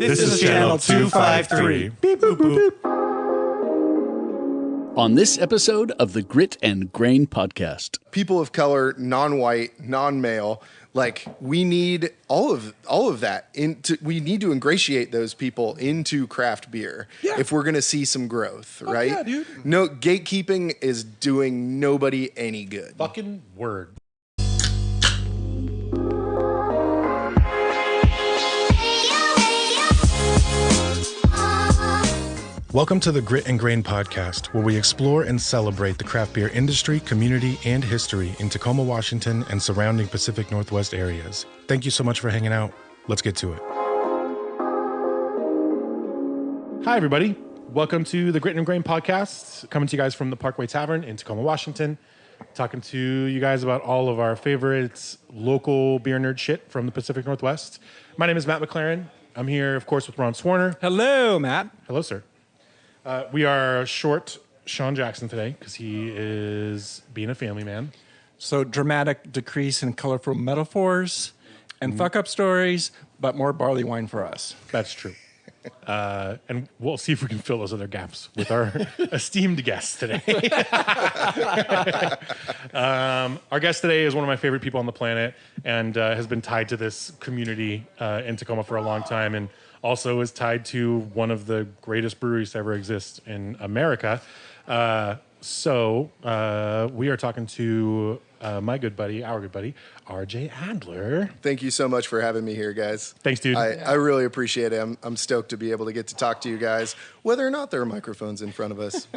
This is Channel 253. Beep, boop, boop. On this episode of the Grit and Grain Podcast. People of color, non-white, non-male, like we need all of that. We need to ingratiate those people into craft beer if we're going to see some growth, right? Yeah, dude. No, gatekeeping is doing nobody any good. Fucking word. Welcome to the Grit and Grain Podcast, where we explore and celebrate the craft beer industry, community, and history in Tacoma, Washington, and surrounding Pacific Northwest areas. Thank you so much for hanging out. Let's get to it. Hi, everybody. Welcome to the Grit and Grain Podcast, coming to you guys from the Parkway Tavern in Tacoma, Washington. Talking to you guys about all of our favorites, local beer nerd shit from the Pacific Northwest. My name is Matt McLaren. I'm here, of course, with Ron Swarner. Hello, Matt. Hello, sir. We are short Sean Jackson today because he is being a family man. So dramatic decrease in colorful metaphors and fuck-up stories, but more barley wine for us. That's true. And we'll see if we can fill those other gaps with our esteemed guest today. Our guest today is one of my favorite people on the planet and has been tied to this community in Tacoma for a long time, and also is tied to one of the greatest breweries to ever exist in America. So we are talking to our good buddy, R.J. Adler. Thank you so much for having me here, guys. Thanks, dude. I really appreciate it. I'm stoked to be able to get to talk to you guys, whether or not there are microphones in front of us.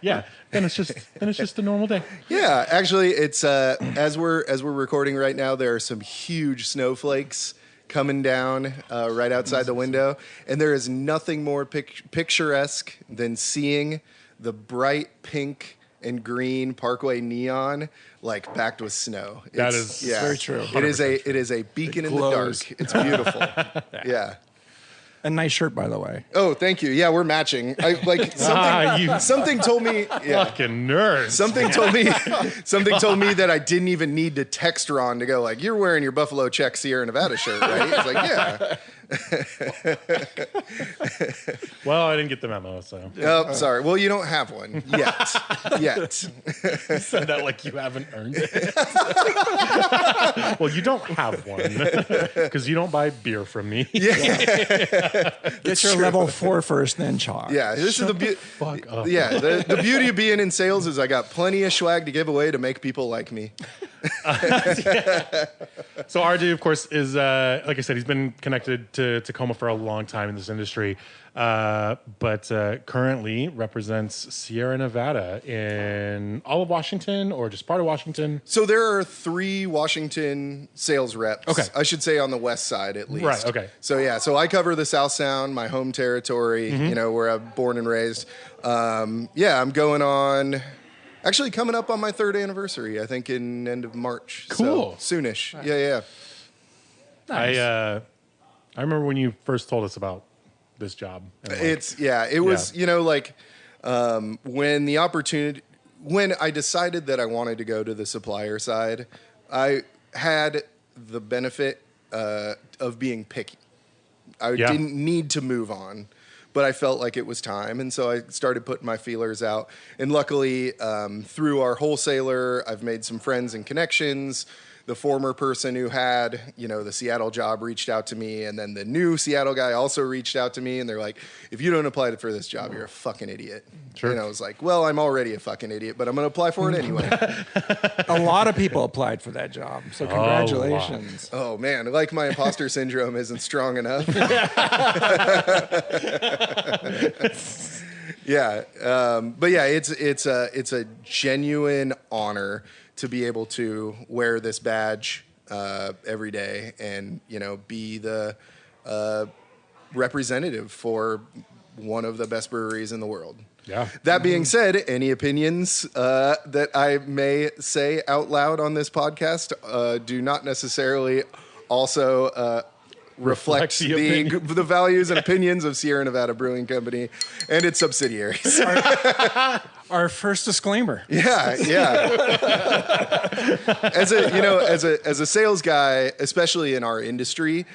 Yeah, then it's just a normal day. Yeah, actually, it's as we're recording right now, there are some huge snowflakes coming down right outside the window, and there is nothing more picturesque than seeing the bright pink and green Parkway neon like backed with snow. That is very true. It is a beacon in the dark. It's beautiful. Yeah. A nice shirt, by the way. Oh, thank you. Yeah, we're matching. Something told me. Yeah. Fucking nerd. Something told me that I didn't even need to text Ron to go like, "You're wearing your Buffalo Check Sierra Nevada shirt, right?" It's like, yeah. Well, I didn't get the memo, so. Oh, sorry. Well, you don't have one yet. You said that like you haven't earned it. Well, you don't have one because you don't buy beer from me. Yeah. Get your level 4 first, then chalk. Yeah, this is the beauty. Fuck up. Yeah, the beauty of being in sales is I got plenty of swag to give away to make people like me. So RJ, of course, is like I said, he's been connected to Tacoma for a long time in this industry, but currently represents Sierra Nevada in all of Washington or just part of Washington. So there are 3 Washington sales reps. Okay. I should say on the west side at least. Right, okay. So yeah, so I cover the South Sound, my home territory, where I'm born and raised. I'm going on... Actually, coming up on my 3rd anniversary, I think in end of March. Cool. So, soonish. Nice. Yeah. Nice. I remember when you first told us about this job. And it was, when I decided that I wanted to go to the supplier side, I had the benefit of being picky. I didn't need to move on, but I felt like it was time, and so I started putting my feelers out. And luckily, through our wholesaler, I've made some friends and connections. The former person who had, the Seattle job reached out to me, and then the new Seattle guy also reached out to me, and they're like, if you don't apply for this job, you're a fucking idiot. Sure. And I was like, well, I'm already a fucking idiot, but I'm going to apply for it anyway. A lot of people applied for that job, so congratulations. Oh, man, like my imposter syndrome isn't strong enough. Yeah, but yeah, it's a genuine honor to be able to wear this badge every day and be the representative for one of the best breweries in the world. Yeah. That being said, any opinions that I may say out loud on this podcast do not necessarily also reflect the values and opinions of Sierra Nevada Brewing Company and its subsidiaries. Our first disclaimer. Yeah. As a sales guy, especially in our industry,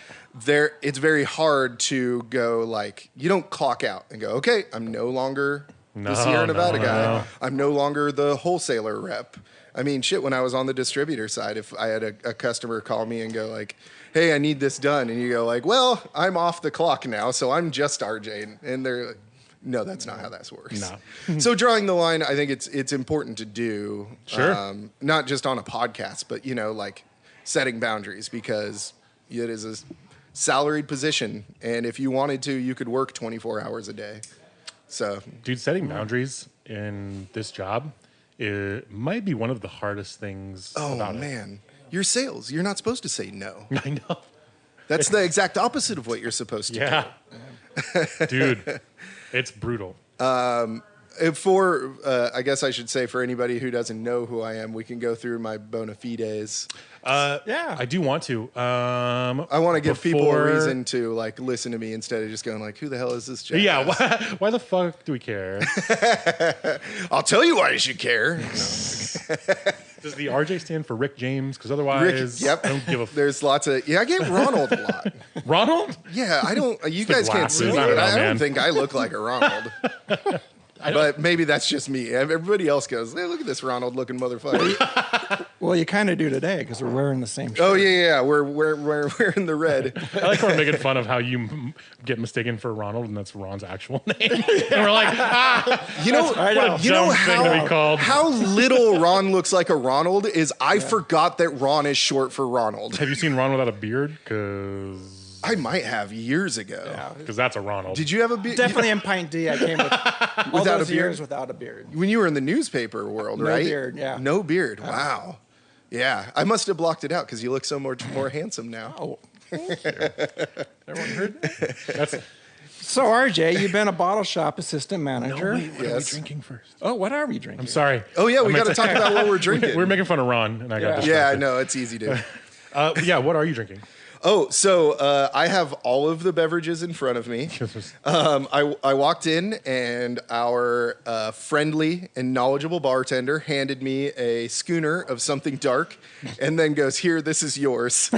it's very hard to go like, you don't clock out and go, okay, I'm no longer the Sierra Nevada guy. No. I'm no longer the wholesaler rep. I mean, shit, when I was on the distributor side, if I had a customer call me and go like, hey, I need this done. And you go like, well, I'm off the clock now, so I'm just RJ. And they're like, no, that's not how that works. No. So drawing the line, I think it's important to do. Sure. Not just on a podcast, but, like setting boundaries, because it is a salaried position. And if you wanted to, you could work 24 hours a day. So, dude, setting boundaries in this job, it might be one of the hardest things about it. Man. You're sales. You're not supposed to say no. I know. That's the exact opposite of what you're supposed to do. Dude, it's brutal. I guess I should say, for anybody who doesn't know who I am, we can go through my bona fides. I do want to. I want to give people a reason to like listen to me instead of just going like, who the hell is this jackass? Yeah, why the fuck do we care? I'll tell you why you should care. Does the RJ stand for Rick James? Because otherwise, yep. I don't give a There's lots of... Yeah, I get Ronald a lot. Ronald? Yeah, I don't... You guys can't see me, but I don't think I look like a Ronald. But maybe that's just me. Everybody else goes, hey, look at this Ronald-looking motherfucker. Well, you kind of do today because we're wearing the same shirt. Oh, yeah. We're wearing the red. I like when we're making fun of how you get mistaken for Ronald, and that's Ron's actual name. And we're like, you know how little Ron looks like a Ronald is I forgot that Ron is short for Ronald. Have you seen Ron without a beard? Because... I might have years ago. Yeah, because that's a Ronald. Did you have a beard? Definitely in Pint D. I came with all without those a beard? years without a beard. When you were in the newspaper world, right? No beard, yeah. No beard. Wow. Yeah, I must have blocked it out because you look so much more handsome now. Oh, everyone heard that? So, RJ, you've been a bottle shop assistant manager. No, what are we drinking first? Oh, what are we drinking? I'm sorry. Oh, yeah, we got to talk about what we're drinking. We're making fun of Ron, and I got distracted. Yeah, I know. It's easy to. What are you drinking? Oh, so I have all of the beverages in front of me. I walked in, and our friendly and knowledgeable bartender handed me a schooner of something dark, and then goes, "Here, this is yours."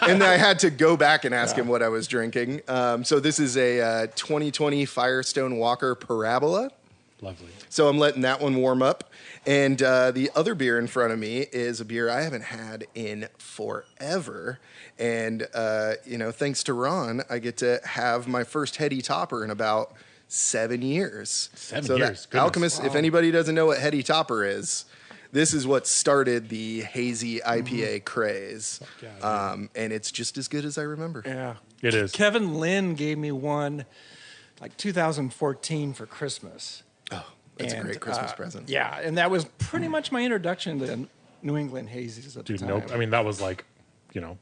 And then I had to go back and ask him what I was drinking. So this is a 2020 Firestone Walker Parabola. Lovely. So I'm letting that one warm up. And the other beer in front of me is a beer I haven't had in forever. And, thanks to Ron, I get to have my first heady topper in about 7 years. 7 years. Alchemist, wow. If anybody doesn't know what heady topper is, this is what started the hazy IPA craze. Yeah, and it's just as good as I remember. Yeah. It is. Kevin Lynn gave me one like 2014 for Christmas. Oh, that's a great Christmas present. Yeah, and that was pretty much my introduction to New England hazies at the time. Nope. I mean, that was like, yeah.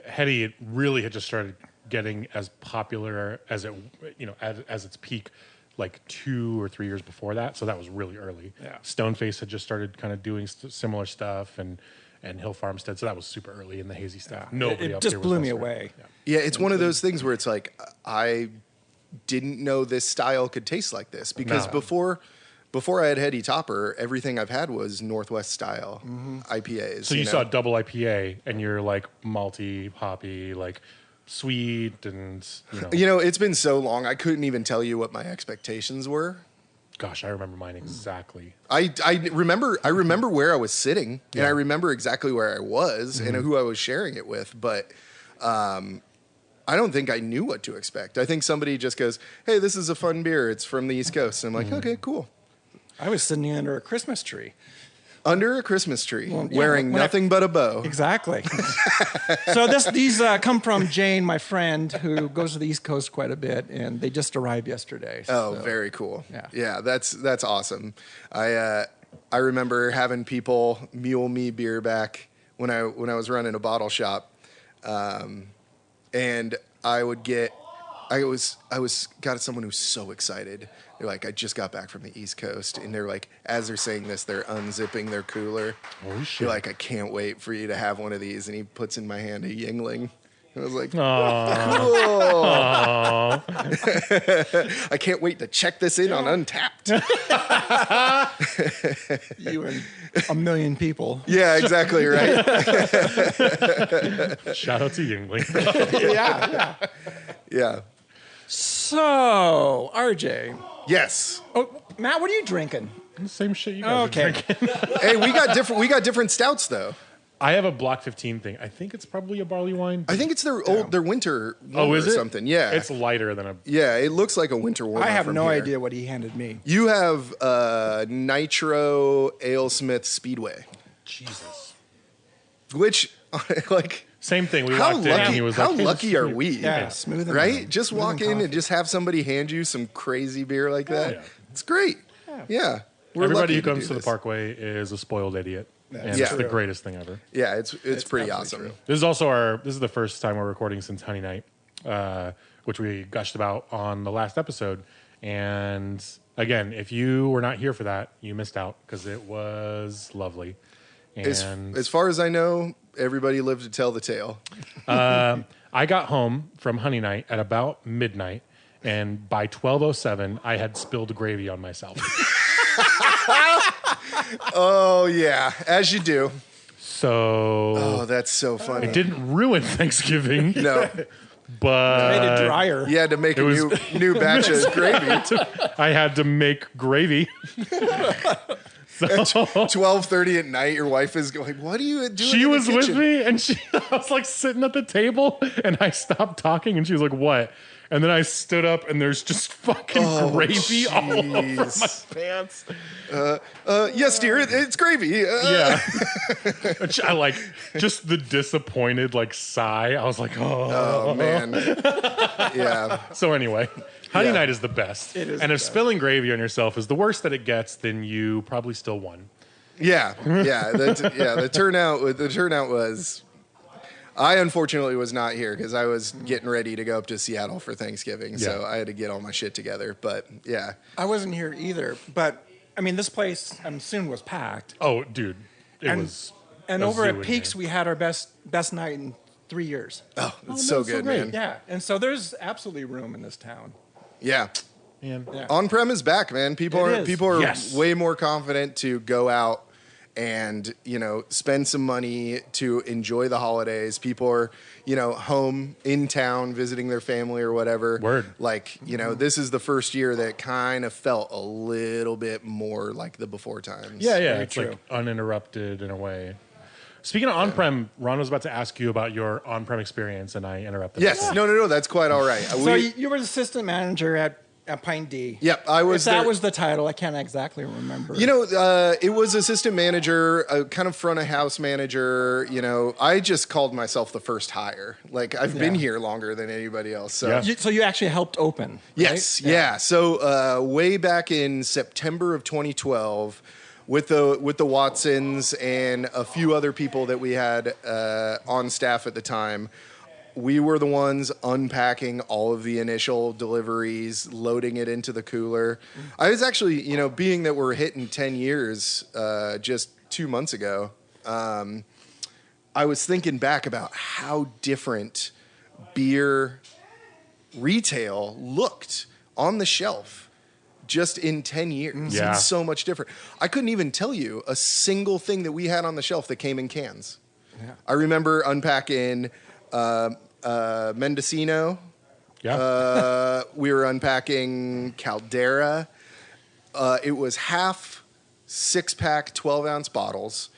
Heady really had just started getting as popular as it, as its peak, like 2 or 3 years before that. So that was really early. Yeah. Stoneface had just started kind of doing similar stuff, and Hill Farmstead. So that was super early in the hazy stuff. Yeah. Nobody it just blew me away. Yeah, it's one of those things where it's like I didn't know this style could taste like this because before I had heady topper, everything I've had was Northwest style IPAs. So you saw double IPA, and you're like malty, hoppy, like sweet, and it's been so long I couldn't even tell you what my expectations were. Gosh, I remember mine exactly. I remember where I was sitting, and I remember exactly where I was and who I was sharing it with, but I don't think I knew what to expect. I think somebody just goes, "Hey, this is a fun beer. It's from the East Coast." And I'm like, "Okay, cool." I was sitting under a Christmas tree. Under a Christmas tree, wearing nothing but a bow. Exactly. So these come from Jane, my friend, who goes to the East Coast quite a bit, and they just arrived yesterday. Oh, very cool. Yeah, that's awesome. I remember having people mule me beer back when I was running a bottle shop, and I got someone who's so excited. They're like, I just got back from the East Coast. And they're like, as they're saying this, they're unzipping their cooler. Oh, shit. They're like, I can't wait for you to have one of these. And he puts in my hand a Yingling. And I was like, Aww. cool. Aww. I can't wait to check this in on Untapped. You and a million people. Yeah, exactly right. Shout out to Yingling. Yeah. Yeah. So, RJ. Yes. Oh, Matt, what are you drinking? The same shit you guys are drinking. Hey, we got different stouts though. I have a Block 15 thing. I think it's probably a barley wine. I think it's their winter one Oh, is or it? something. Yeah. It's lighter than a... Yeah, it looks like a winter one. I have no idea what he handed me. You have Nitro AleSmith Speedway. Jesus. Which, like... Same thing. We How walked in and he was like, how hey, lucky are we? Yeah, smooth and right? Just smooth walk and in and coffee. just have somebody hand you some crazy beer like that. Yeah. It's great. Yeah. We're Everybody lucky who to comes do to the this. Parkway is a spoiled idiot. And Yeah. it's the greatest thing ever. Yeah, it's pretty absolutely awesome. true. This is also this is the first time we're recording since Honey Night, which we gushed about on the last episode. And again, if you were not here for that, you missed out because it was lovely. And As far as I know, everybody lived to tell the tale. I got home from Honey Night at about midnight, and by 12:07, I had spilled gravy on myself. Oh yeah, as you do. So Oh, that's so funny. it didn't ruin Thanksgiving, No, but Made it drier. you had to make a new batch of gravy. I had to make gravy. So 12:30 at night, your wife is going, "What are you doing?" she in the was with kitchen?" me, and I was like sitting at the table, and I stopped talking, and she was like, "What?" And then I stood up, and there's just fucking gravy all over my pants. Yes, dear, it's gravy. Yeah. I like just the disappointed like sigh. I was like, Oh man. Yeah. So anyway, Honey Yeah. Night is the best. It is and the if best. spilling gravy on yourself is the worst that it gets, then you probably still won. Yeah. Yeah. The turnout was. I unfortunately was not here because I was getting ready to go up to Seattle for Thanksgiving, so Yeah. I had to get all my shit together. But yeah, I wasn't here either, but I mean, this place I'm assuming was packed. Oh, dude. It And- was And a over zoo at in Peaks, here. we had our best night in 3 years. oh, it's so that's so good, great. man. Yeah, and so there's absolutely room in this town. Yeah. Man. Yeah. On-prem is back, man. People It are is. people are Yes. way more confident to go out and, spend some money to enjoy the holidays. People are, home in town visiting their family or whatever. Word. Like, this is the first year that kind of felt a little bit more like the before times. Yeah, yeah. Very It's true. like uninterrupted in a way. Speaking of on-prem, Ron was about to ask you about your on-prem experience, and I interrupted. Yes. him. No, that's quite all right. So you were the assistant manager at Pint D. Yep, I was If that there- was the title, I can't exactly remember. It was assistant manager, kind of front of house manager. I just called myself the first hire. Like I've been Yeah. here longer than anybody else. So Yeah. So you actually helped open. yes, right? yeah. So way back in September of 2012, with the Watsons and a few other people that we had on staff at the time. We were the ones unpacking all of the initial deliveries, loading it into the cooler. I was actually, being that we're hitting 10 years just 2 months ago, I was thinking back about how different beer retail looked on the shelf just in 10 years. Yeah. It's so much different. I couldn't even tell you a single thing that we had on the shelf that came in cans. Yeah. I remember unpacking Mendocino. Yeah. We were unpacking Caldera. It was half 6-pack 12-ounce bottles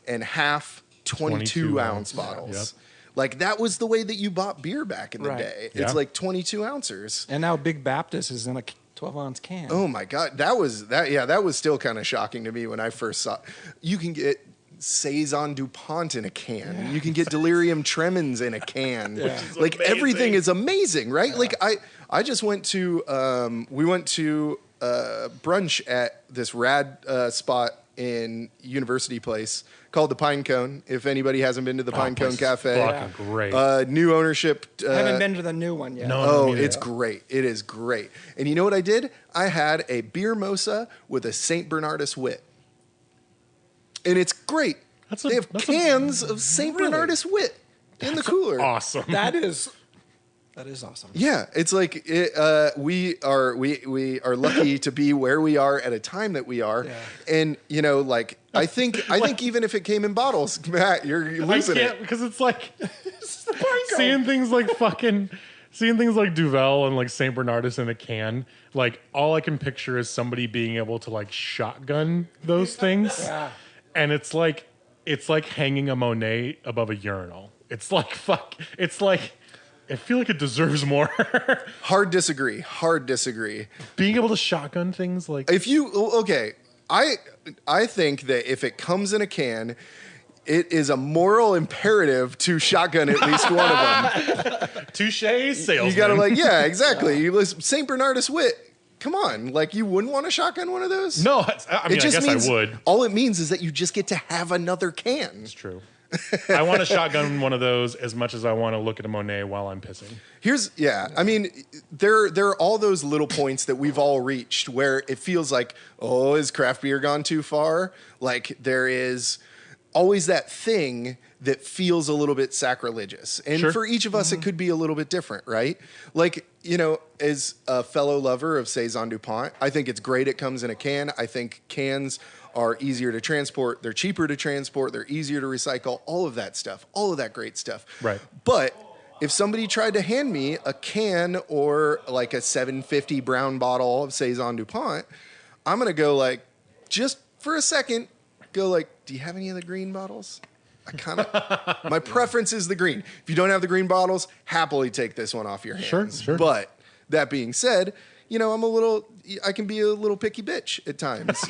and half 22-ounce bottles. Yep. Like that was the way that you bought beer back in the Right. day. Yeah. It's like 22 ounces. And now Big Baptist is in a 12-ounce can. Oh my God. That was still kind of shocking to me when I first saw. You can get Saison DuPont in a can. Yeah. You can get Delirium Tremens in a can. Yeah. Like amazing. everything is amazing, right? Like I just went to we went to brunch at this rad spot in University Place called the Pine Cone. If anybody hasn't been to the Pine Cone place is Cafe, fucking great. new ownership. I haven't been to the new one yet. No. Oh, me neither. it's great. It is great. And you know what I did? I had a beer mosa with a St. Bernardus wit. And it's great. They have cans of St. Really? Bernardus wit in the cooler. Awesome. That's That is awesome. Yeah, it's like we are lucky to be where we are at a time that we are, and like I think even if it came in bottles, Matt, you're losing it because it's like seeing things like Duvel and like Saint Bernardus in a can. Like all I can picture is somebody being able to like shotgun those things, and it's like hanging a Monet above a urinal. It's like fuck. It's like. I feel like it deserves more. Hard disagree. Being able to shotgun things like I think that if it comes in a can, it is a moral imperative to shotgun at least one of them. Touche, salesman. You gotta exactly. You listen, St. Bernardus Wit. Come on, like you wouldn't want to shotgun one of those? No, I guess I would. All it means is that you just get to have another can. It's true. I want to shotgun one of those as much as I want to look at a Monet while I'm pissing. There are all those little points that we've all reached where it feels like, oh, is craft beer gone too far? Like there is always that thing that feels a little bit sacrilegious. And for each of us, it could be a little bit different, right? Like, as a fellow lover of Saison DuPont, I think it's great it comes in a can. I think cans are easier to transport. They're cheaper to transport. They're easier to recycle. All of that stuff. All of that great stuff. Right. But if somebody tried to hand me a can or like a 750 brown bottle of Saison DuPont, I'm going to go like, just for a second, do you have any of the green bottles? My preference is the green. If you don't have the green bottles, happily take this one off your hands. Sure. But that being said, I can be a little picky bitch at times,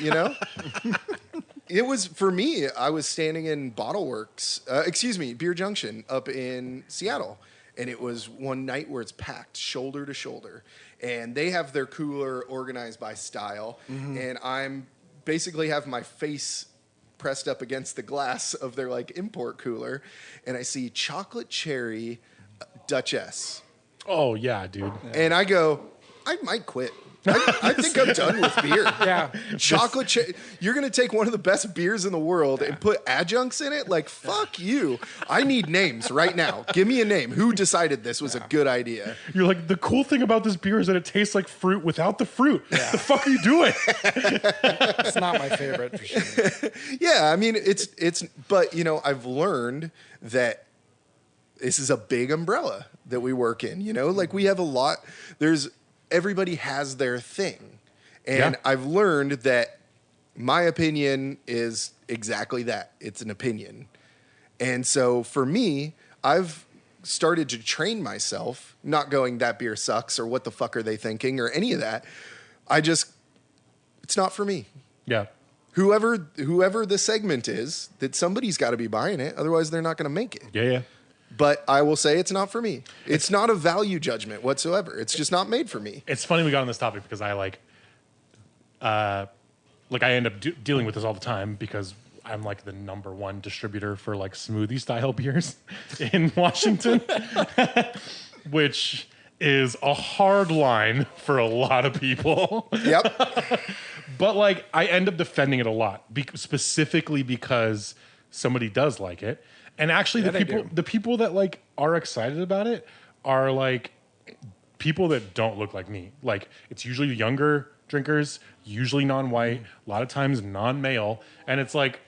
It was, for me, I was standing in Beer Junction up in Seattle. And it was one night where it's packed shoulder to shoulder. And they have their cooler organized by style. Mm-hmm. And I'm basically have my face pressed up against the glass of their like import cooler. And I see chocolate cherry Duchess. Oh, yeah, dude. And I go, I might quit. I think I'm done with beer. Yeah. Chocolate cherry. You're going to take one of the best beers in the world and put adjuncts in it? Like, fuck you. I need names right now. Give me a name. Who decided this was a good idea? You're like, the cool thing about this beer is that it tastes like fruit without the fruit. Yeah. The fuck are you doing? It's not my favorite for sure. Yeah, I mean, but I've learned that this is a big umbrella that we work in, like we have a lot, everybody has their thing. And I've learned that my opinion is exactly that. It's an opinion. And so for me, I've started to train myself, not going, that beer sucks or what the fuck are they thinking or any of that. It's not for me. Yeah. Whoever the segment is, that somebody's got to be buying it. Otherwise, they're not going to make it. Yeah. But I will say it's not for me. It's not a value judgment whatsoever. It's just not made for me. It's funny we got on this topic because I I end up dealing with this all the time because I'm like the number one distributor for like smoothie style beers in Washington, which is a hard line for a lot of people. Yep. But like I end up defending it a lot, specifically because somebody does like it. And actually, the people that like are excited about it are like people that don't look like me. Like it's usually younger drinkers, usually non-white, a lot of times non-male, and it's like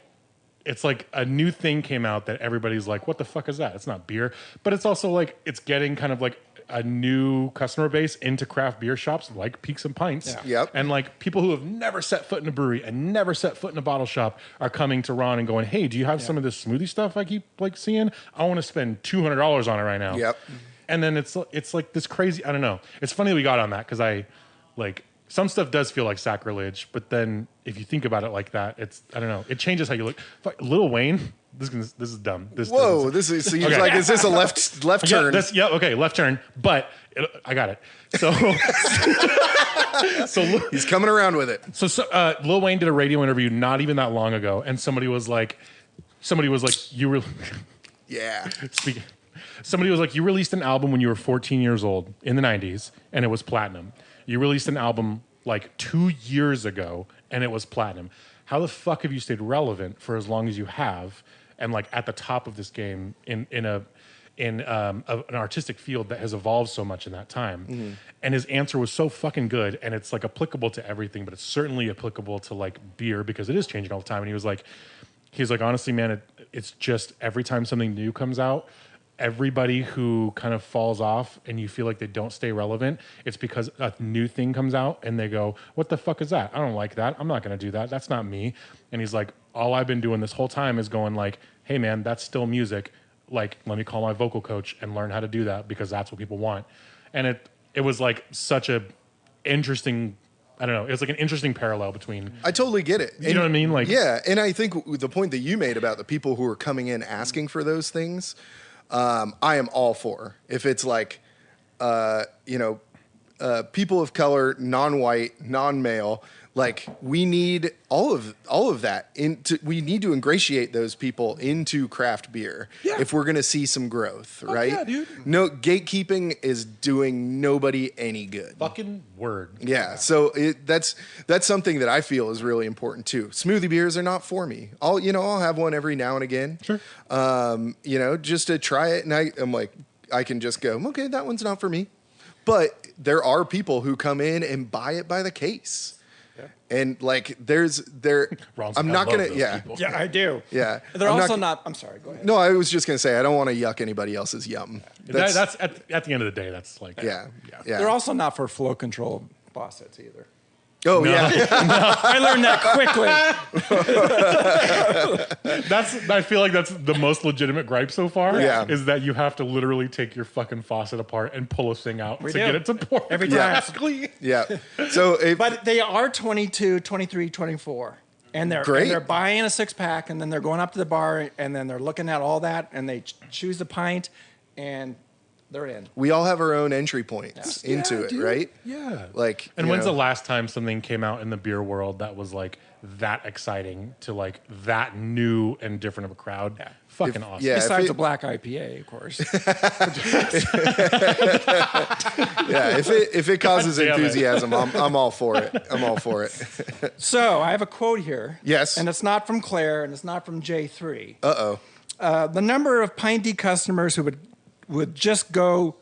a new thing came out that everybody's like, "What the fuck is that?" It's not beer, but it's also like it's getting kind of like a new customer base into craft beer shops like Peaks and Pints. Yeah. Yep. And like people who have never set foot in a brewery and never set foot in a bottle shop are coming to Ron and going, "Hey, do you have some of this smoothie stuff I keep like seeing? I want to spend $200 on it right now." Yep. And then it's like this crazy, I don't know. It's funny we got on that because I like some stuff does feel like sacrilege, but then if you think about it like that, I don't know. It changes how you look. Lil Wayne, this is dumb. Whoa, this is so you're okay. Like, is this a left turn? Okay, left turn. But I got it. So he's coming around with it. So Lil Wayne did a radio interview not even that long ago, and somebody was like, you were, yeah. Somebody was like, you released an album when you were 14 years old in the 90s, and it was platinum. You released an album like 2 years ago, and it was platinum. How the fuck have you stayed relevant for as long as you have, and like at the top of this game in in an artistic field that has evolved so much in that time. And his answer was so fucking good, and it's like applicable to everything, but it's certainly applicable to like beer because it is changing all the time. And he was like, honestly, man, it's just every time something new comes out, everybody who kind of falls off and you feel like they don't stay relevant, it's because a new thing comes out and they go, what the fuck is that? I don't like that. I'm not going to do that. That's not me. And he's like, all I've been doing this whole time is going like, hey man, that's still music. Like, let me call my vocal coach and learn how to do that because that's what people want. And it was like such a interesting, I don't know. It was like an interesting parallel between. I totally get it. You know what I mean? Like, yeah. And I think the point that you made about the people who are coming in asking for those things, I am all for. If it's like, people of color, non-white, non-male, like we need all of that. We need to ingratiate those people into craft beer if we're going to see some growth, right? Yeah, dude. No, gatekeeping is doing nobody any good. fucking word. Yeah, so that's something that I feel is really important too. Smoothie beers are not for me. I'll have one every now and again. Sure. Just to try it, and I'm like, I can just go, okay, that one's not for me. But there are people who come in and buy it by the case. And like, I'm not going to, Yeah, I do. Yeah. They're also not, I'm sorry, go ahead. No, I was just going to say, I don't want to yuck anybody else's yum. That's at the end of the day, that's like, Yeah. They're also not for flow control faucets either. Oh, yeah. I learned that quickly. I feel like that's the most legitimate gripe so far. Yeah. Is that you have to literally take your fucking faucet apart and pull a thing out to do. get it to pour. Every time. Exactly. Yeah. So, But they are 22, 23, 24. And they're Great. And they're buying a 6-pack, and then they're going up to the bar, and then they're looking at all that, and they choose a pint, and they're in. we all have our own entry points into it, dude. right? Yeah. Like, And when's the last time something came out in the beer world that was like that exciting to like that new and different of a crowd? Yeah. Fucking awesome. yeah. Besides if a black IPA, of course. if it causes damn it. enthusiasm, I'm all for it. I'm all for it. So I have a quote here. Yes. And it's not from Claire, and it's not from J3. Uh-oh. The number of Pint D customers who would just go,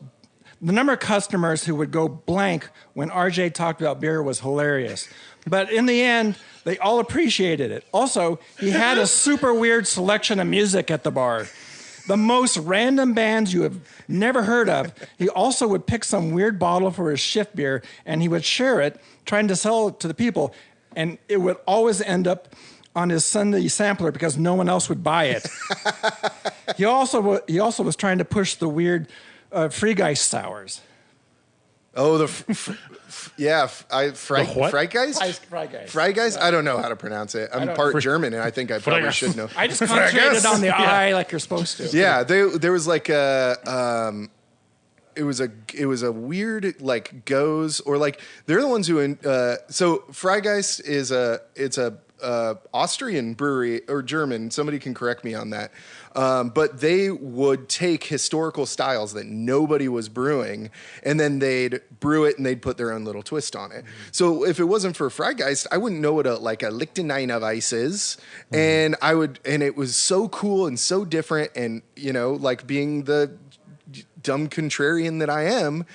the number of customers who would go blank when RJ talked about beer was hilarious. But in the end, they all appreciated it. Also, he had a super weird selection of music at the bar. The most random bands you have never heard of. He also would pick some weird bottle for his shift beer, and he would share it, trying to sell it to the people. And it would always end up on his Sunday sampler because no one else would buy it. He also was trying to push the weird Freigeist sours. Oh, Freigeist? Freigeist? I don't know how to pronounce it. I'm part German, and I think I probably should know. I just concentrated on the I like you're supposed to. Yeah, there was like it was a weird like goes or like they're the ones who so Freigeist is a Austrian brewery or German. Somebody can correct me on that. But they would take historical styles that nobody was brewing, and then they'd brew it and they'd put their own little twist on it. So if it wasn't for Freigeist, I wouldn't know what a Lichtensteiner Weiss is, and and it was so cool and so different, and like being the dumb contrarian that I am.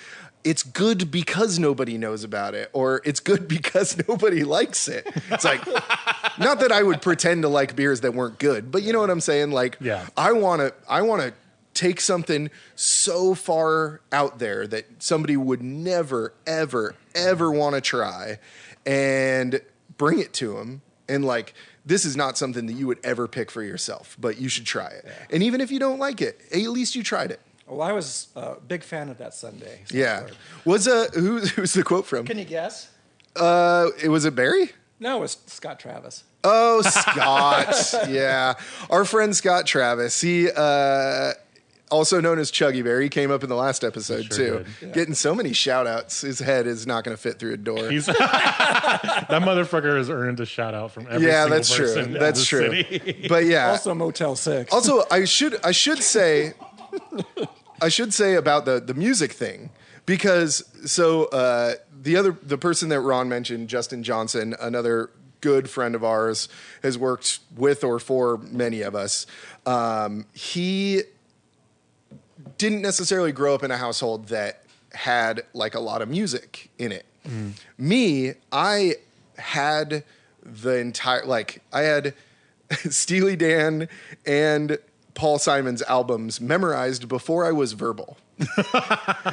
It's good because nobody knows about it, or it's good because nobody likes it. It's like, not that I would pretend to like beers that weren't good, but you know what I'm saying? Like, yeah. I want to take something so far out there that somebody would never, ever, ever want to try and bring it to them. And like, this is not something that you would ever pick for yourself, but you should try it. Yeah. And even if you don't like it, at least you tried it. Well, I was a big fan of that Sunday. Yeah. Who's the quote from? Can you guess? Was it Barry? No, it was Scott Travis. Oh, Scott. Yeah. Our friend Scott Travis. He, also known as Chuggy Bear, he came up in the last episode too. Yeah. Getting so many shout outs. His head is not going to fit through a door. That motherfucker has earned a shout out from every single person. Yeah, that's true. City. But yeah. Also Motel 6. Also, I should say about the music thing, because the person that Ron mentioned, Justin Johnson, another good friend of ours, has worked with or for many of us. He didn't necessarily grow up in a household that had like a lot of music in it. Me, I had the entire, like I had Steely Dan and Paul Simon's albums memorized before I was verbal.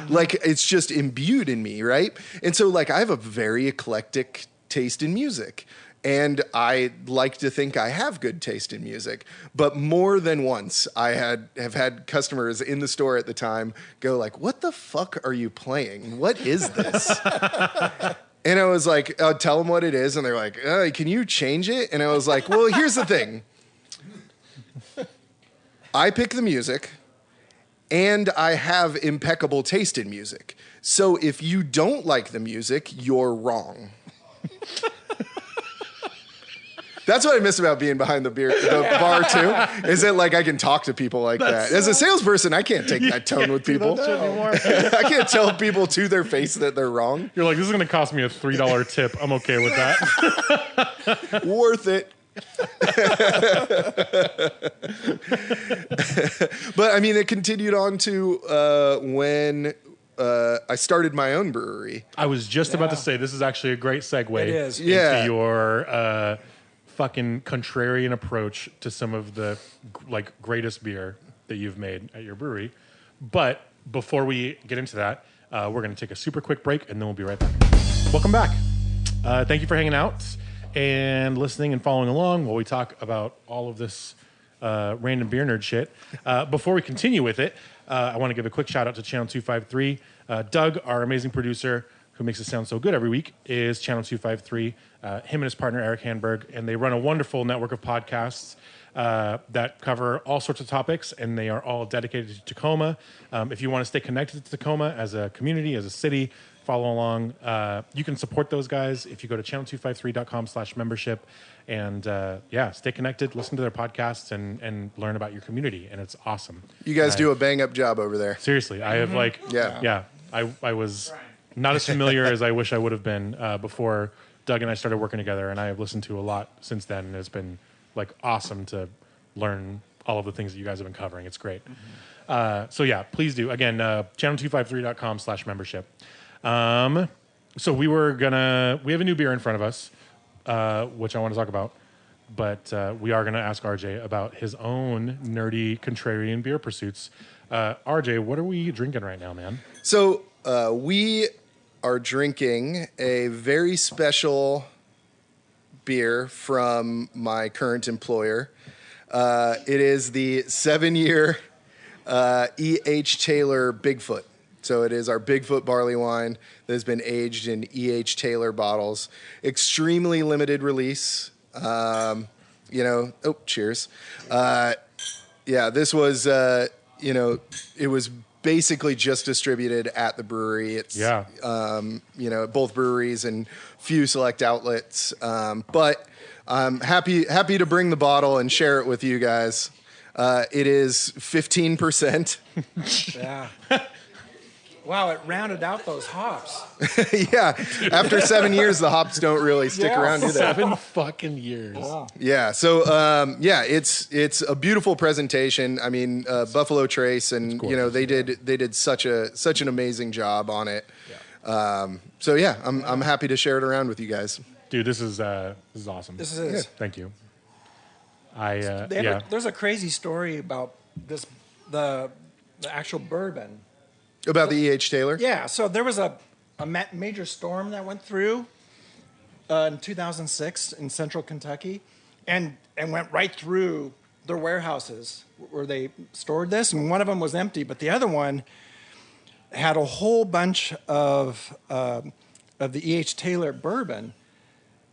Like it's just imbued in me, right? And so like I have a very eclectic taste in music. And I like to think I have good taste in music, but more than once I have had customers in the store at the time go like, "What the fuck are you playing? What is this?" And I was like, "I'll tell them what it is," and they're like, "Can you change it?" And I was like, "Well, here's the thing. I pick the music, and I have impeccable taste in music. So if you don't like the music, you're wrong." That's what I miss about being behind the bar too, is that like I can talk to people like that. As a salesperson, I can't take that tone with people. I can't tell people to their face that they're wrong. You're like, this is going to cost me a $3 tip. I'm okay with that. Worth it. But I mean, it continued on to when I started my own brewery. I was just about to say, this is actually a great segue It is. into your fucking contrarian approach to some of the like greatest beer that you've made at your brewery. But before we get into that, we're going to take a super quick break and then we'll be right back. Welcome back. Thank you for hanging out and listening and following along while we talk about all of this random beer nerd shit. Before we continue with it, I want to give a quick shout out to Channel 253. Doug, our amazing producer, who makes it sound so good every week, is Channel 253. Him and his partner, Eric Hanberg, and they run a wonderful network of podcasts that cover all sorts of topics, and they are all dedicated to Tacoma. If you want to stay connected to Tacoma as a community, as a city, follow along. You can support those guys if you go to channel253.com/membership. And stay connected, listen to their podcasts, and learn about your community, and it's awesome. You guys do a bang-up job over there. Seriously, I have I was not as familiar as I wish I would have been before Doug and I started working together, and I have listened to a lot since then, and it's been like awesome to learn all of the things that you guys have been covering. It's great. Please do. Again, channel253.com/membership. So we have a new beer in front of us, which I want to talk about, but we are going to ask RJ about his own nerdy contrarian beer pursuits. RJ, what are we drinking right now, man? So we are drinking a very special beer from my current employer. It is the 7-year E.H. Taylor Bigfoot. So it is our Bigfoot barley wine that has been aged in E.H. Taylor bottles. Extremely limited release. Cheers. This was, it was basically just distributed at the brewery. It's, both breweries and few select outlets. But I'm happy to bring the bottle and share it with you guys. It is 15%. Yeah. Wow, it rounded out those hops. Yeah. After 7 years, the hops don't really stick around, do they? 7 fucking years. Wow. Yeah. So, it's a beautiful presentation. I mean, Buffalo Trace, and they did such an amazing job on it. Yeah. I'm happy to share it around with you guys. Dude, this is awesome. This is. Thank you. There's a crazy story about this, the actual bourbon. About the E.H. Taylor? Yeah, so there was a major storm that went through in 2006 in central Kentucky and went right through their warehouses where they stored this, and one of them was empty, but the other one had a whole bunch of the E.H. Taylor bourbon,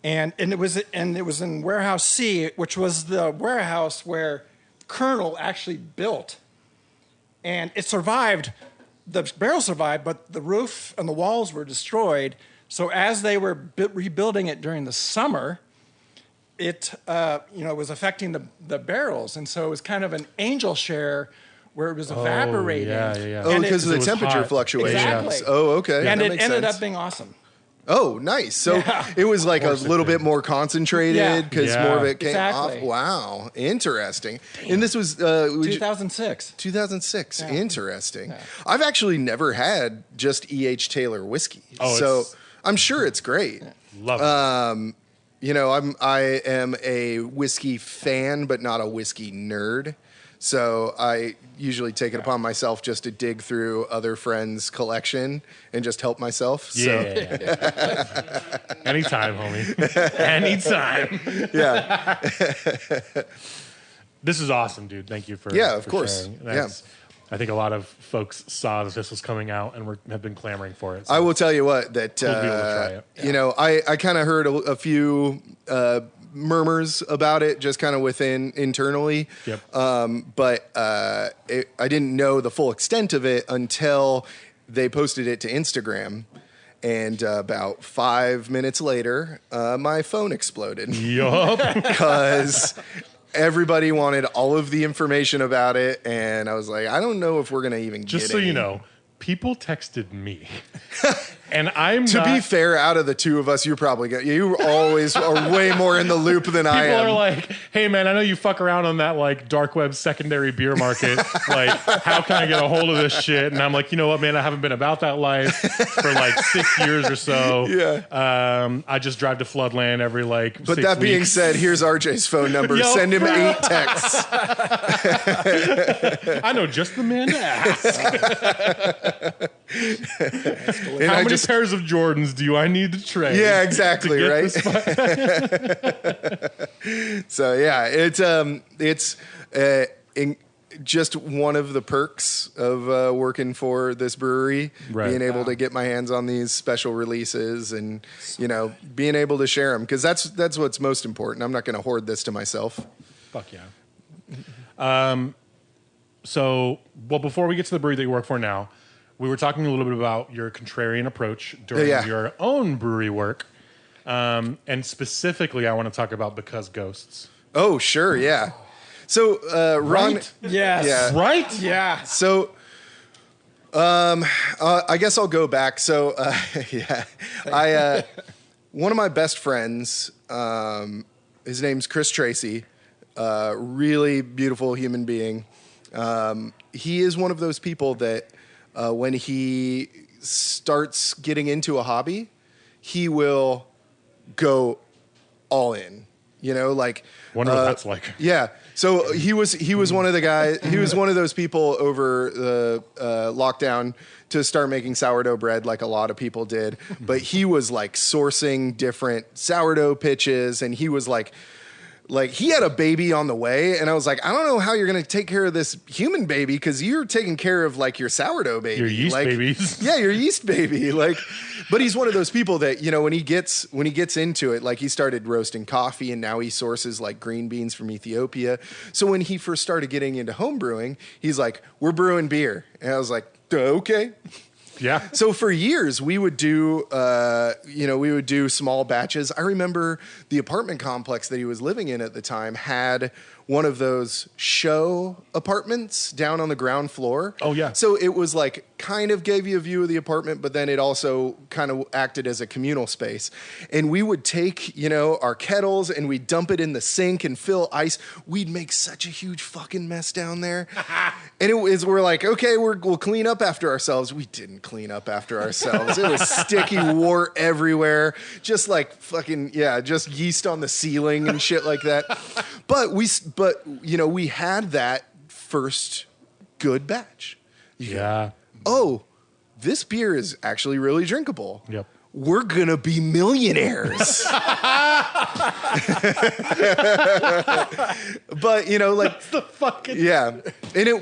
and it was in Warehouse C, which was the warehouse where Colonel actually built, and it survived. The barrel survived, but the roof and the walls were destroyed. So as they were rebuilding it during the summer, it was affecting the barrels, and so it was kind of an angel share where it was evaporating. Yeah. Oh, because of the temperature fluctuations. Exactly. Oh, okay. And that it makes ended sense. up being awesome. Oh, nice. So it was like a little bit more concentrated because more of it came off. Wow. Interesting. Damn. And this was 2006. 2006. Yeah. Interesting. Yeah. I've actually never had just E.H. Taylor whiskey. So I'm sure it's great. Yeah. Love it. You know, I am a whiskey fan, but not a whiskey nerd. So I usually take it upon myself just to dig through other friends' collection and just help myself. Yeah. Anytime, homie. Anytime. Yeah. This is awesome, dude. Thank you for of course. Sharing. I think a lot of folks saw that this was coming out and have been clamoring for it. So I will tell you what, that cool to be able to try it. You know, I kind of heard a few murmurs about it just kind of within internally. Yep. But I didn't know the full extent of it until they posted it to Instagram. And about 5 minutes later, my phone exploded. Yup. Because everybody wanted all of the information about it. And I was like, I don't know if we're going to even Just get so any. you know, people texted me. And To be fair, out of the two of us, you always are way more in the loop than I am. People are like, hey, man, I know you fuck around on that, like, dark web secondary beer market. Like, how can I get a hold of this shit? And I'm like, you know what, man? I haven't been about that life for, like, 6 years or so. Yeah. I just drive to Floodland every, like, But 6 that being weeks. said, here's RJ's phone number. Yo. Send him 8 texts. I know just the man to ask. And How many pairs of Jordans do I need to trade? Yeah, exactly, right? So yeah, it's just one of the perks of working for this brewery, being able to get my hands on these special releases and being able to share them, because that's what's most important. I'm not going to hoard this to myself. Fuck yeah. So, before we get to the brewery that you work for now, we were talking a little bit about your contrarian approach during your own brewery work. And specifically, I want to talk about Because Ghosts. Oh, sure, yeah. So, Ron... Right? Yes. Yeah. Right? Yeah. So, I guess I'll go back. So, one of my best friends, his name's Chris Tracy, really beautiful human being. He is one of those people that when he starts getting into a hobby, he will go all in. Wonder what that's like. Yeah. So he was one of the guys. He was one of those people over the lockdown to start making sourdough bread, like a lot of people did. But he was like sourcing different sourdough pitches, and he was like he had a baby on the way, and I was like, I don't know how you're going to take care of this human baby, because you're taking care of like your sourdough baby, your yeast babies. Yeah, your yeast baby. But he's one of those people that when he gets into it, like he started roasting coffee, and now he sources like green beans from Ethiopia. So when he first started getting into home brewing, he's like, we're brewing beer, and I was like, okay. Yeah. So for years we would do, small batches. I remember the apartment complex that he was living in at the time had one of those show apartments down on the ground floor. Oh, yeah. So it was like kind of gave you a view of the apartment, but then it also kind of acted as a communal space. And we would take, our kettles and we'd dump it in the sink and fill ice. We'd make such a huge fucking mess down there. And we're like, okay, we'll clean up after ourselves. We didn't clean up after ourselves. It was sticky wart everywhere. Just like fucking, just yeast on the ceiling and shit like that. But we had that first good batch. Yeah. Oh, this beer is actually really drinkable. Yep. We're gonna be millionaires. But That's the fucking And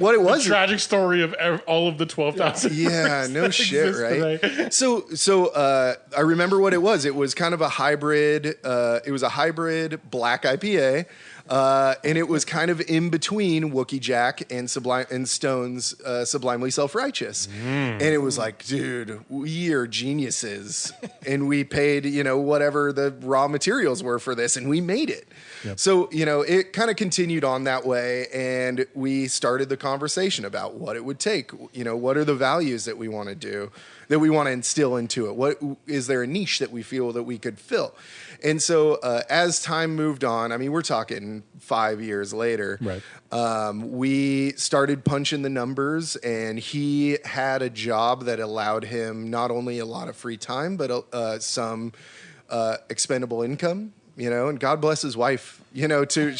what it was, tragic story of all of the 12,000. Yeah, no shit, right? Today. So I remember what it was. It was kind of a hybrid. It was a hybrid black IPA. And it was kind of in between Wookie Jack and Stone's Sublimely Self-Righteous. And it was like, dude, we are geniuses. And we paid, whatever the raw materials were for this, and we made it. Yep. So, it kind of continued on that way, and we started the conversation about what it would take. What are the values that we want to do? that we want to instill into it? What is there a niche that we feel that we could fill? And so as time moved on, I mean, we're talking 5 years later, Right. We started punching the numbers, and he had a job that allowed him not only a lot of free time, but some expendable income. You know, and God bless his wife, you know, too.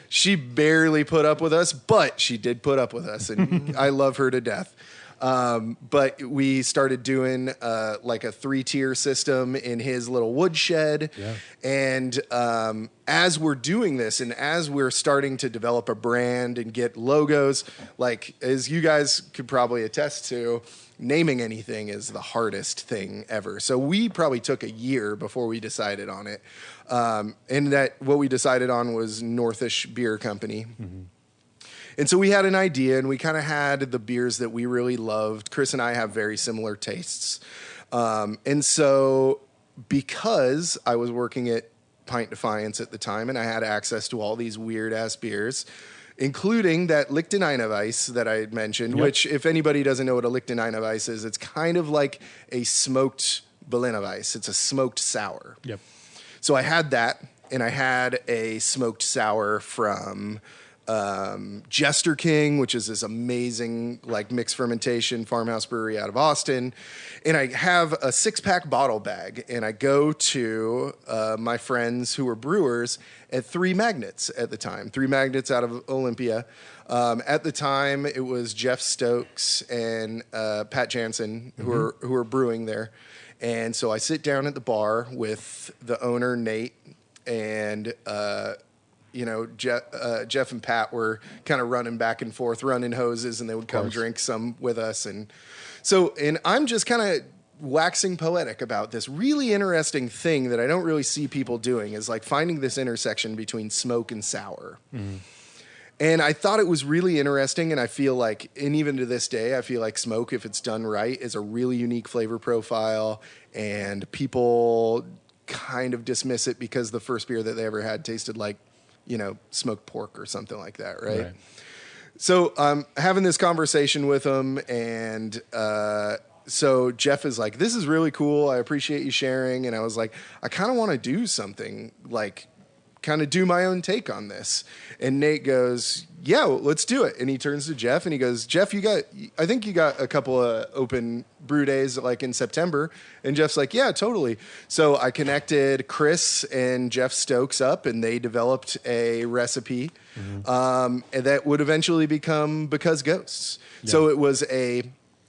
She barely put up with us, but she did put up with us, and I love her to death. But we started doing like a 3-tier system in his little woodshed. Yeah. And as we're doing this, and as we're starting to develop a brand and get logos, like as you guys could probably attest to, naming anything is the hardest thing ever. So we probably took a year before we decided on it. And that what we decided on was Northish Beer Company. Mm-hmm. And so we had an idea, and we kind of had the beers that we really loved. Chris and I have very similar tastes. And so because I was working at Pint Defiance at the time, and I had access to all these weird-ass beers, including that Lichtensteiner Weiss that I had mentioned, which, if anybody doesn't know what a Lichtensteiner Weiss is, it's kind of like a smoked Berliner Weiss. It's a smoked sour. Yep. So I had that, and I had a smoked sour from Jester King, which is this amazing like mixed fermentation farmhouse brewery out of Austin. And I have a 6-pack bottle bag, and I go to my friends who were brewers at Three Magnets at the time. Three Magnets out of Olympia. At the time, it was Jeff Stokes and Pat Jansen who were brewing there. And so I sit down at the bar with the owner, Nate, and you know, Jeff and Pat were kind of running back and forth, running hoses, and they would come drink some with us. And so, and I'm just kind of waxing poetic about this really interesting thing that I don't really see people doing, is like finding this intersection between smoke and sour. Mm. And I thought it was really interesting, and I feel like, and even to this day, I feel like smoke, if it's done right, is a really unique flavor profile, and people kind of dismiss it because the first beer that they ever had tasted like, you know, smoked pork or something like that, right? So I'm having this conversation with him, and so Jeff is like, this is really cool. I appreciate you sharing. And I was like, I kind of want to do something, like kind of do my own take on this. And Nate goes, yeah, well, let's do it. And he turns to Jeff and he goes, Jeff, I think you got a couple of open brew days like in September. And Jeff's like, yeah, totally. So I connected Chris and Jeff Stokes up, and they developed a recipe and that would eventually become Because Ghosts. Yeah. So it was a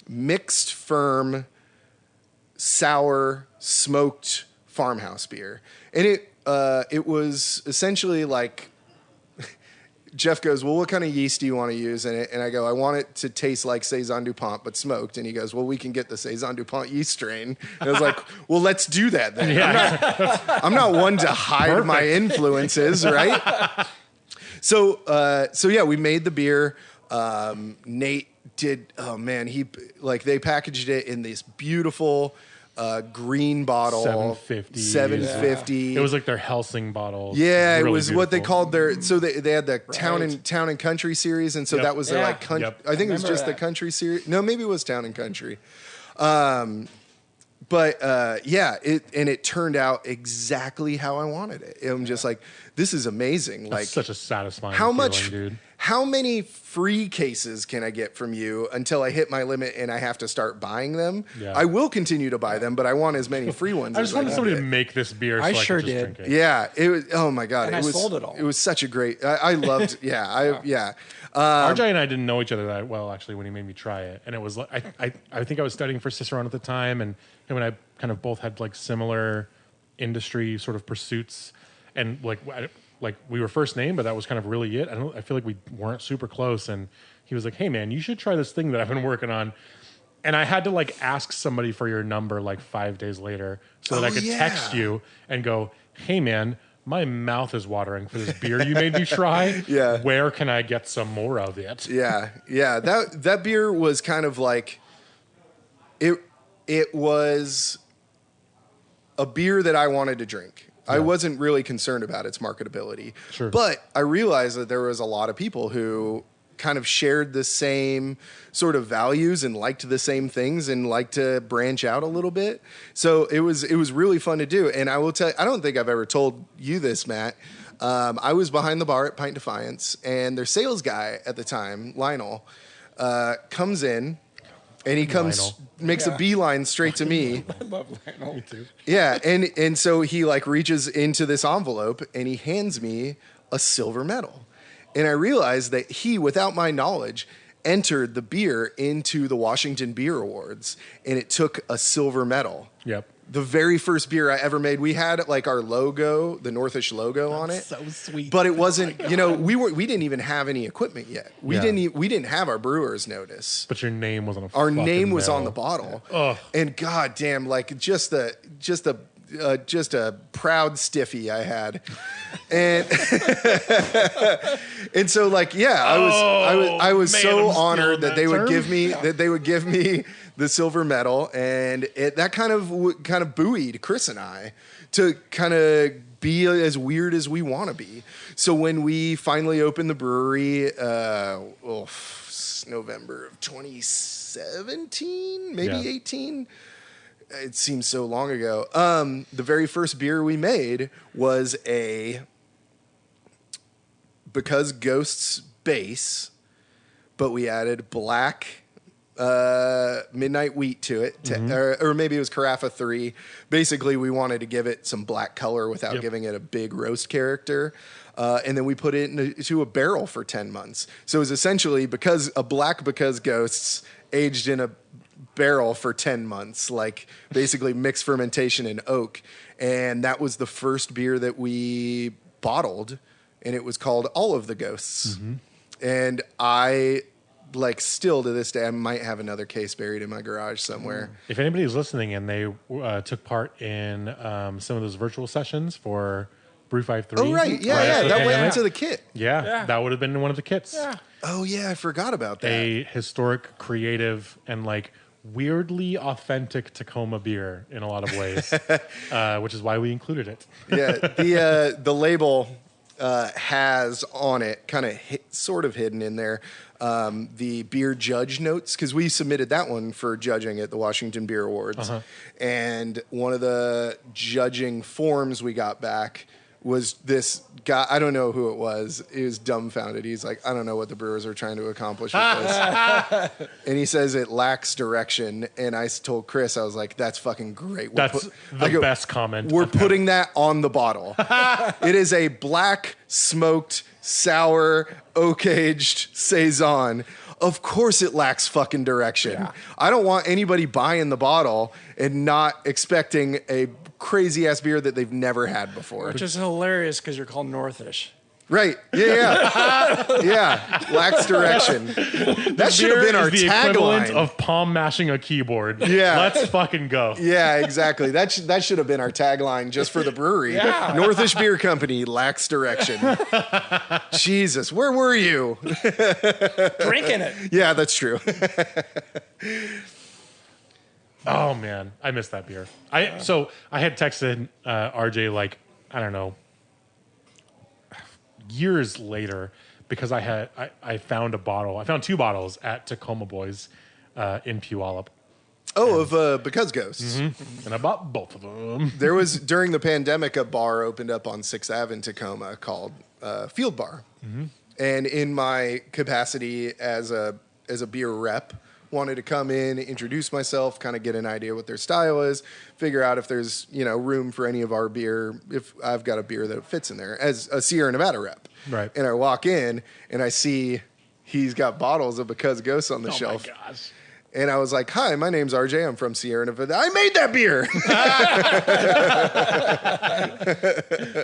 mixed firm, sour, smoked farmhouse beer. And it was essentially like, Jeff goes, well, what kind of yeast do you want to use in it? And I go, I want it to taste like Saison DuPont, but smoked. And he goes, well, we can get the Saison DuPont yeast strain. And I was like, well, let's do that then. Yeah. I'm not one to hide my influences, right? So yeah, we made the beer. Nate did, oh man, they packaged it in this beautiful green bottle, 750. Yeah. It was like their Helsing bottle. Yeah, really it was beautiful. What they called their. So they had the Town and Country series, and so that was their I think it was just the Country series. No, maybe it was Town and Country. But it turned out exactly how I wanted it. I'm just like, this is amazing. That's like such a satisfying feeling, dude. How many free cases can I get from you until I hit my limit and I have to start buying them? Yeah. I will continue to buy them, but I want as many free ones. I just wanted somebody to make this beer. I so sure I could just did. Drink it. Yeah, it was. Oh my god, and I sold it all. It was such a great. I loved. Yeah, yeah. R.J. and I didn't know each other that well actually when he made me try it, and it was like I think I was studying for Cicerone at the time, and him and I kind of both had like similar industry sort of pursuits, and like we were first name, but that was kind of really it. I feel like we weren't super close, and he was like, hey man, you should try this thing that I've been working on. And I had to like ask somebody for your number like 5 days later so that I could text you and go, hey man, my mouth is watering for this beer you made me try. Yeah. Where can I get some more of it? Yeah. Yeah. That beer was kind of like, it was a beer that I wanted to drink. Yeah. I wasn't really concerned about its marketability. Sure. But I realized that there was a lot of people who kind of shared the same sort of values and liked the same things and liked to branch out a little bit. So it was really fun to do. And I will tell you, I don't think I've ever told you this, Matt. I was behind the bar at Pint Defiance, and their sales guy at the time, Lionel, comes in, and he makes a beeline straight to me. I love Lionel. Me too. Yeah, and so he like reaches into this envelope, and he hands me a silver medal. And I realized that he, without my knowledge, entered the beer into the Washington Beer Awards, and it took a silver medal. Yep. The very first beer I ever made, we had like our logo, the Northish logo on it. So sweet. But it wasn't, we didn't even have any equipment yet. We didn't have our brewer's notice. But your name was on a Our name was medal. on the bottle. Ugh. And goddamn, like just a proud stiffy I had. And and so like, yeah, I was so honored that they would give me the silver medal, and that kind of buoyed Chris and I to kind of be as weird as we want to be. So when we finally opened the brewery, November of 2017, maybe 18. It seems so long ago. The very first beer we made was a Because Ghosts base, but we added black midnight wheat to it, or maybe it was Carafa 3. Basically, we wanted to give it some black color without giving it a big roast character. And then we put it into a barrel for 10 months. So it was essentially Because Ghosts aged in a barrel for 10 months, like basically mixed fermentation and oak. And that was the first beer that we bottled, and it was called All of the Ghosts. And I, like, still to this day, I might have another case buried in my garage somewhere. If anybody's listening and they took part in some of those virtual sessions for Brew 53. Oh, right. Yeah. That went into the kit. Yeah, that would have been one of the kits. Yeah. Oh, yeah. I forgot about that. A historic, creative, and like weirdly authentic Tacoma beer in a lot of ways, which is why we included it. Yeah. The label has on it, kind of sort of hidden in there, the beer judge notes, because we submitted that one for judging at the Washington Beer Awards. And one of the judging forms we got back was this guy. I don't know who it was. He was dumbfounded. He's like, I don't know what the brewers are trying to accomplish with this. And he says it lacks direction. And I told Chris, I was like, that's fucking great. That's the best comment. We're putting that on the bottle. It is a black, smoked, sour, oak-aged saison. Of course it lacks fucking direction. Yeah. I don't want anybody buying the bottle and not expecting a crazy ass beer that they've never had before. Which is hilarious because you're called Northish. Right. Yeah. Yeah. Lacks direction. That should have been our the equivalent tagline of palm mashing a keyboard. Yeah. Let's fucking go. Yeah, exactly. That should have been our tagline just for the brewery. Yeah. Northish Beer Company lacks direction. Jesus, where were you? Drinking it. Yeah, that's true. Oh man, I missed that beer. So I had texted RJ like, I don't know, years later, because I found a bottle. I found 2 bottles at Tacoma Boys in Puyallup. Oh, of Because Ghosts. And I bought both of them. There was, during the pandemic, a bar opened up on 6th Ave in Tacoma called Field Bar. And in my capacity as a beer rep, wanted to come in, introduce myself, kind of get an idea what their style is, figure out if there's, room for any of our beer, if I've got a beer that fits in there as a Sierra Nevada rep. Right. And I walk in and I see he's got bottles of Because Ghosts on the shelf. Oh my gosh. And I was like, hi, my name's RJ. I'm from Sierra Nevada. I made that beer.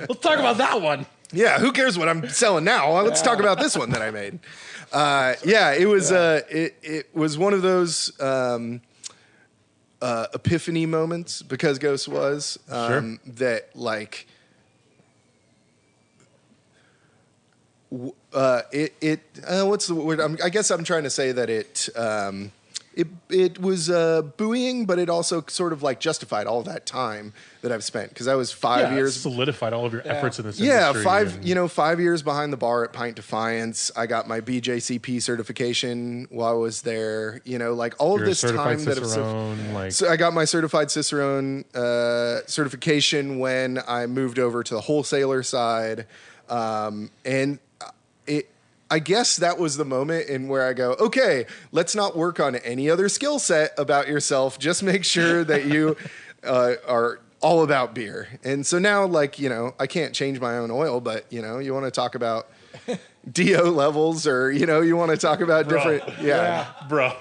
Let's talk about that one. Yeah, who cares what I'm selling now? Well, let's talk about this one that I made. It was one of those epiphany moments, Because Ghost was, that like what's the word? I guess I'm trying to say that it it was buoying, but it also sort of like justified all that time that I've spent because I was 5 years solidified all of your efforts in this industry. Yeah, 5 years behind the bar at Pint Defiance. I got my BJCP certification while I was there. Like all of this time so I got my certified Cicerone certification when I moved over to the wholesaler side, and I guess that was the moment in where I go, okay, let's not work on any other skill set about yourself. Just make sure that you are all about beer. And so now, like, I can't change my own oil, but, you want to talk about DO levels or, you want to talk about different. Yeah. Bro.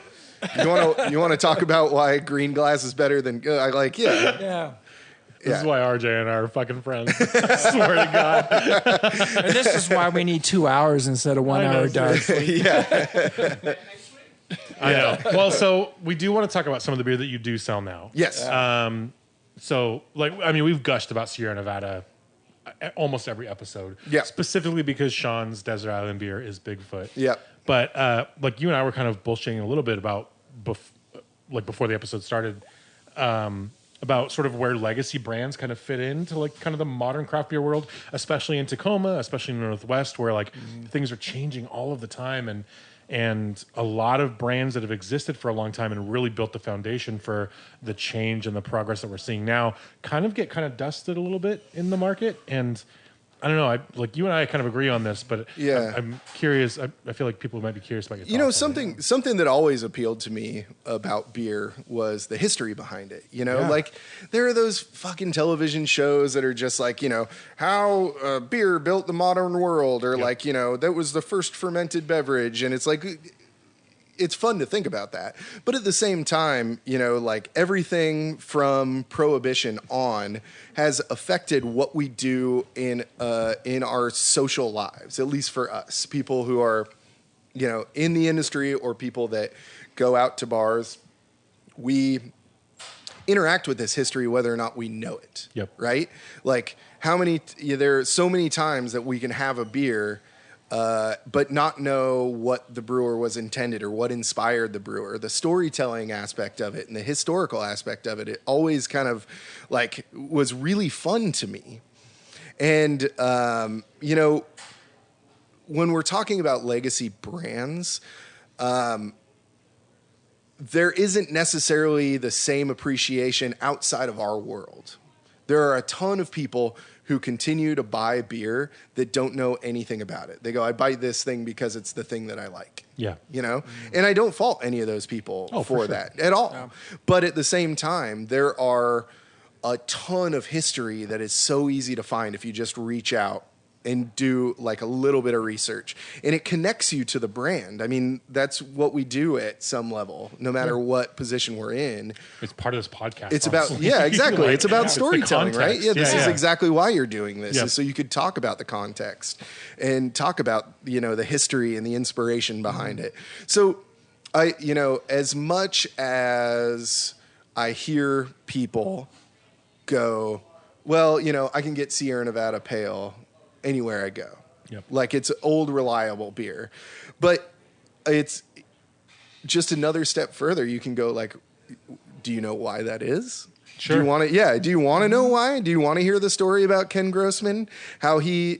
You want to talk about why green glass is better than good. Yeah. This is why RJ and I are fucking friends. I swear to God. And this is why we need 2 hours instead of 1 hour, Doug. Yeah. I know. Well, so we do want to talk about some of the beer that you do sell now. Yes. So, we've gushed about Sierra Nevada almost every episode. Yeah. Specifically because Sean's Desert Island beer is Bigfoot. Yeah. But, you and I were kind of bullshitting a little bit about, before the episode started, about sort of where legacy brands kind of fit into like kind of the modern craft beer world, especially in Tacoma, especially in the Northwest, where like things are changing all of the time, and a lot of brands that have existed for a long time and really built the foundation for the change and the progress that we're seeing now kind of get dusted a little bit in the market. And I don't know, you and I kind of agree on this, but yeah. I'm curious. I feel like people might be curious about your thoughts. Something that always appealed to me about beer was the history behind it. Like there are those fucking television shows that are just like, how beer built the modern world, or that was the first fermented beverage. And it's like, it's fun to think about that. But at the same time, like everything from Prohibition on has affected what we do in our social lives, at least for us, people who are, in the industry or people that go out to bars. We interact with this history whether or not we know it. Yep. Right? Like there are so many times that we can have a beer but not know what the brewer was intended or what inspired the brewer. The storytelling aspect of it and the historical aspect of it, it always kind of like was really fun to me. And, when we're talking about legacy brands, there isn't necessarily the same appreciation outside of our world. There are a ton of people who continue to buy beer that don't know anything about it. They go, I buy this thing because it's the thing that I like. Yeah. And I don't fault any of those people for that at all. Yeah. But at the same time, there are a ton of history that is so easy to find if you just reach out and do like a little bit of research, and it connects you to the brand. I mean, that's what we do at some level, no matter what position we're in. It's part of this podcast. It's about, exactly. It's about storytelling, right? Yeah, this is exactly why you're doing this, is so you could talk about the context and talk about, the history and the inspiration behind it. So as much as I hear people go, well, I can get Sierra Nevada Pale anywhere I go. Yep. Like it's old, reliable beer. But it's just another step further. You can go like, do you know why that is? Sure. Do you want to, do you want to know why? Do you want to hear the story about Ken Grossman? How he,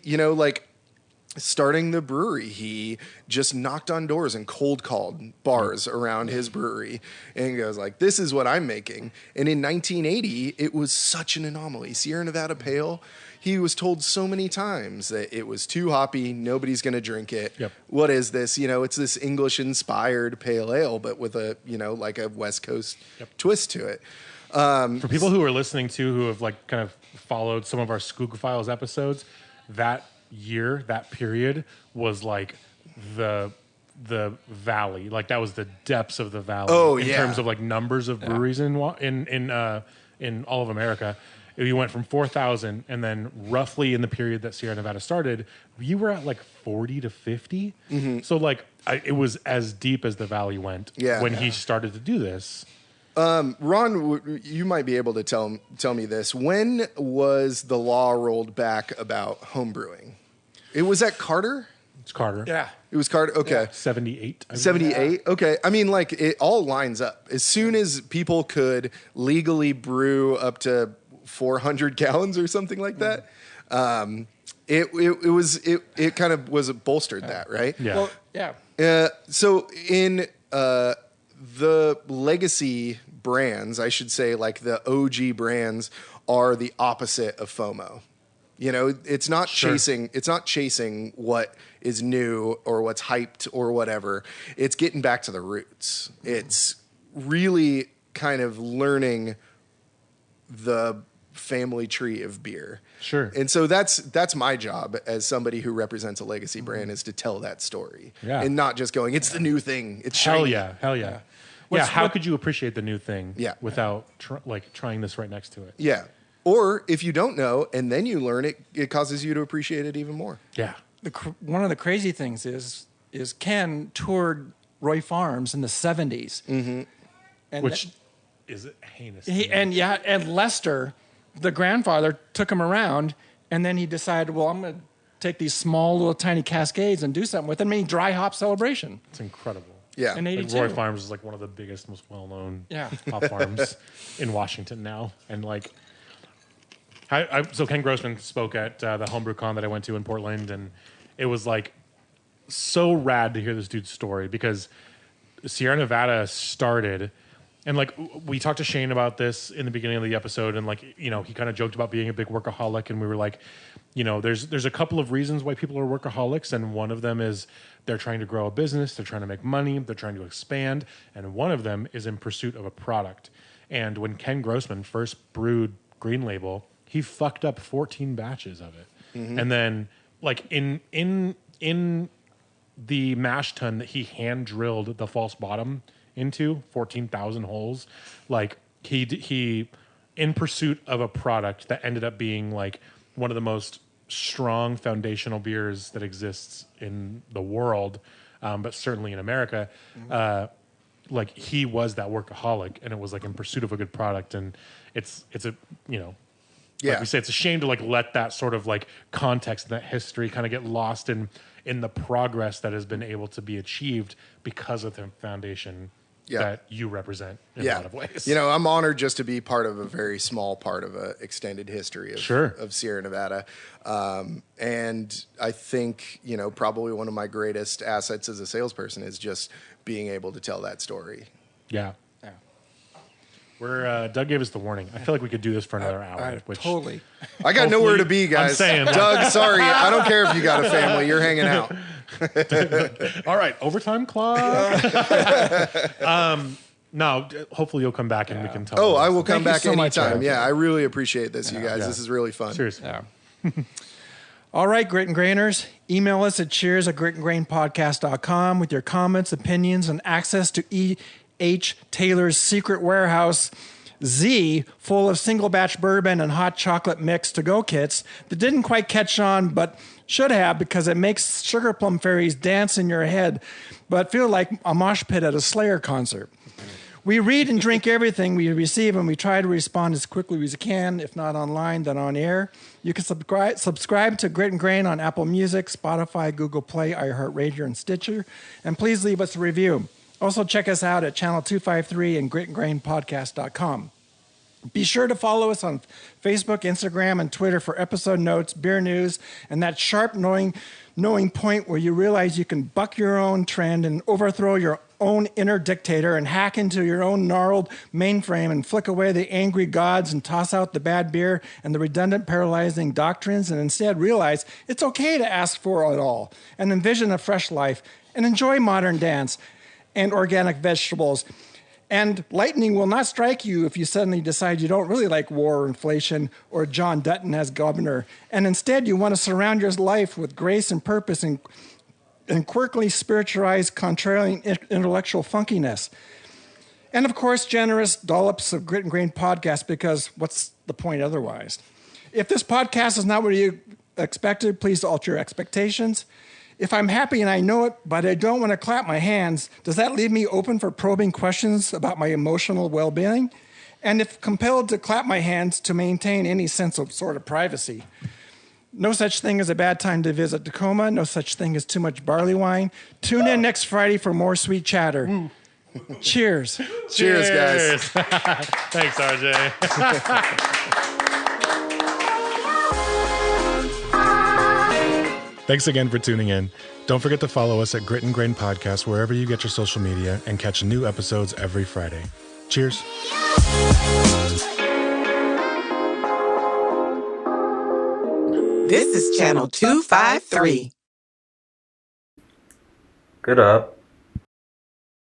starting the brewery, he just knocked on doors and cold called bars around his brewery and goes like, this is what I'm making. And in 1980, it was such an anomaly. Sierra Nevada Pale, he was told so many times that it was too hoppy, nobody's going to drink it. Yep. What is this? It's this English-inspired pale ale, but with a, like a West Coast twist to it. For people who are listening to, who have like kind of followed some of our Skoog Files episodes, that year, that period was like the valley. Like that was the depths of the valley in terms of like numbers of breweries in all of America. You went from 4,000, and then roughly in the period that Sierra Nevada started, you were at like 40 to 50. Mm-hmm. So like it was as deep as the valley went when he started to do this. Ron, you might be able to tell me this. When was the law rolled back about home brewing? It was at Carter? It's Carter. Yeah. It was Carter. Okay. 78. 78. Okay. I mean, like, it all lines up. As soon as people could legally brew up to 400 gallons or something like that, it kind of was bolstered that, right? Yeah. Well, yeah. So in the legacy brands, I should say, like the OG brands are the opposite of FOMO. You know, it's not chasing what is new or what's hyped or whatever. It's getting back to the roots. It's really kind of learning the family tree of beer. Sure. And so that's my job as somebody who represents a legacy brand, is to tell that story. Yeah. And not just going, it's the new thing. It's shiny. Hell yeah. How could you appreciate the new thing without trying this right next to it? Yeah. Or if you don't know and then you learn it, it causes you to appreciate it even more. Yeah. One of the crazy things is Ken toured Roy Farms in the 70s. Mm-hmm. And which is heinous. And Lester, the grandfather, took him around, and then he decided, well, I'm going to take these small little tiny cascades and do something with them. I mean, dry hop celebration. It's incredible. Yeah. In 82. Roy Farms is like one of the biggest, most well-known hop farms in Washington now. And like, so Ken Grossman spoke at the Homebrew Con that I went to in Portland, and it was like so rad to hear this dude's story, because Sierra Nevada started, and like we talked to Shane about this in the beginning of the episode, and like, you know, he kind of joked about being a big workaholic, and we were like, you know, there's a couple of reasons why people are workaholics, and one of them is they're trying to grow a business, they're trying to make money, they're trying to expand, and one of them is in pursuit of a product. And when Ken Grossman first brewed Green Label, he fucked up 14 batches of it. Mm-hmm. And then like in the mash tun that he hand drilled the false bottom into, 14,000 holes, like he in pursuit of a product that ended up being like one of the most strong foundational beers that exists in the world, but certainly in America. Like he was that workaholic, and it was like in pursuit of a good product. And it's a, you know, like we say, it's a shame to like let that sort of like context and that history kind of get lost in the progress that has been able to be achieved because of the foundation that you represent in a lot of ways. You know, I'm honored just to be part of a very small part of an extended history of Sierra Nevada. And I think, you know, probably one of my greatest assets as a salesperson is just being able to tell that story. Yeah. Doug gave us the warning. I feel like we could do this for another hour. Totally. I got nowhere to be, guys. I'm saying, Doug, sorry. I don't care if you got a family. You're hanging out. All right, overtime clock. No, hopefully you'll come back and we can talk. Oh, I will come back so much, anytime. I really appreciate this, you guys. This is really fun. Seriously. Yeah. All right, Grit and Grainers, email us at cheers@gritandgrainpodcast.com with your comments, opinions, and access to E.H. Taylor's secret warehouse, Z, full of single batch bourbon and hot chocolate mix to-go kits that didn't quite catch on, but should have, because it makes sugar plum fairies dance in your head, but feel like a mosh pit at a Slayer concert. We read and drink everything we receive, and we try to respond as quickly as we can, if not online, then on air. You can subscribe to Grit and Grain on Apple Music, Spotify, Google Play, iHeartRadio, and Stitcher. And please leave us a review. Also, check us out at Channel 253 and gritandgrainpodcast.com. Be sure to follow us on Facebook, Instagram, and Twitter for episode notes, beer news, and that sharp knowing point where you realize you can buck your own trend and overthrow your own inner dictator and hack into your own gnarled mainframe and flick away the angry gods and toss out the bad beer and the redundant paralyzing doctrines, and instead realize it's okay to ask for it all and envision a fresh life and enjoy modern dance and organic vegetables. And lightning will not strike you if you suddenly decide you don't really like war or inflation or John Dutton as governor. And instead you want to surround your life with grace and purpose and quirkily spiritualized, contrarian intellectual funkiness. And of course, generous dollops of Grit and Grain podcast, because what's the point otherwise? If this podcast is not what you expected, please alter your expectations. If I'm happy and I know it, but I don't want to clap my hands, does that leave me open for probing questions about my emotional well-being? And if compelled to clap my hands to maintain any sense of sort of privacy, No such thing as a bad time to visit Tacoma. No such thing as too much barley wine. Tune in next Friday for more sweet chatter. Cheers. Cheers, guys. Thanks, RJ. Thanks again for tuning in. Don't forget to follow us at Grit and Grain Podcast wherever you get your social media and catch new episodes every Friday. Cheers. This is Channel 253. Good up.